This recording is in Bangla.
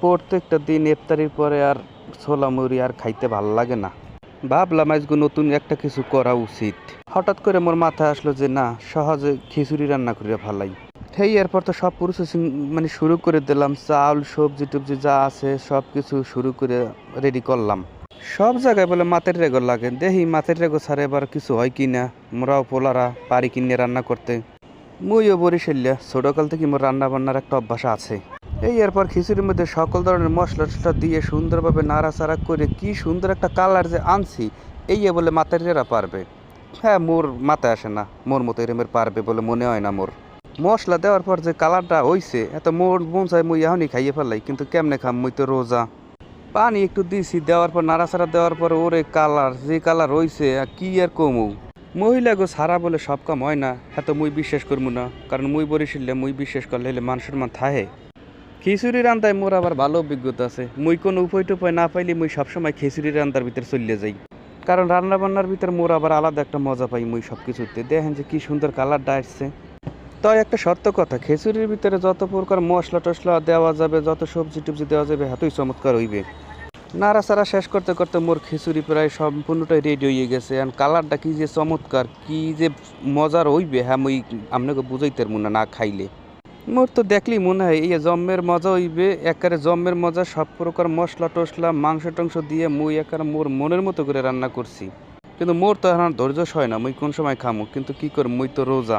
প্রত্যেকটা দিন ইফতারির পরে আর ছোলা মুড়ি আর খাইতে ভাল লাগে না। ভাবলাম আজকে নতুন একটা কিছু করা উচিত। হঠাৎ করে মোর মাথায় আসলো যে না, সহজে খিচুড়ি রান্না করে ভালাই। সেই এরপর তো সব প্রসেসিং শুরু করে দিলাম। চাউল সবজি টবজি যা আছে সব কিছু শুরু করে রেডি করলাম। সব জায়গায় বলে মাছের রেগো লাগে, দেখি মাছের রেগো ছাড়া এবার কিছু হয় কি না। মোরাও পোলারা পারি কিনে রান্না করতে। মুইও বরিশালিয়া, ছোটকাল থেকে মোর রান্না বান্নার একটা অভ্যাস আছে। এই এরপর খিচুড়ির মধ্যে সকল ধরনের মশলা টশলা দিয়ে সুন্দরভাবে নাড়াচাড়া করে কি সুন্দর একটা কালার যে আনছি, এই বলে মাতারিরা পারবে। হ্যাঁ, মোর মাথায় আসে না মোর মতো এরমের পারবে বলে মনে হয় না মোর। মশলা দেওয়ার পর যে কালারটা হইছে এত মোর মন চাই মুই এখনই খাইয়ে ফেলাই, কিন্তু কেমনে খাম, মুই তো রোজা। পানি একটু দিছি, দেওয়ার পর নাড়াচাড়া দেওয়ার পর ওরে কালার যে কালার হইছে কি আর কমু। মহিলা গো সারা বলে সব কাম হয় না, এত মুই বিশ্বাস করবো না, কারণ মুই বরিশালে মুই বিশ্বাস করলে হলে মানুষের মান থাহে। খিচুড়ি রান্দায় মোর আবার ভালো অভিজ্ঞতা আছে। মুই কোনো উপায় টুপায় না পাইলে মুই সবসময় খিচুড়ি রান্দার ভিতরে চলে যাই, কারণ রান্না বান্নার ভিতরে মোর আবার আলাদা একটা মজা পাই। মুই সব কিছুতে দেখেন যে কি সুন্দর কালারটা আসছে। তাই একটা সত্য কথা, খিচুড়ির ভিতরে যত প্রকার মশলা টশলা দেওয়া যাবে, যত সবজি টবজি দেওয়া যাবে, এতই চমৎকার হইবে। নাড়াচাড়া শেষ করতে করতে মোর খিচুড়ি প্রায় সম্পূর্ণটাই রেডি হয়ে গেছে। আর কালারটা কি যে চমৎকার, কি যে মজার হইবে, হ্যাঁ মুই আপনাকে বুঝাইতে পারবো না, না খাইলে। মোর তো দেখলেই মনে হয় এই জম্মের মজা হইবে, একেবারে জম্মের মজা। সব প্রকার মশলা টশলা মাংস টাংস দিয়ে মুই একেবারে মোর মনের মতো করে রান্না করছি। কিন্তু মোর তো এখন ধৈর্য হয় না, মুই কোন সময় খামু, কিন্তু কি কর, মুই তো রোজা।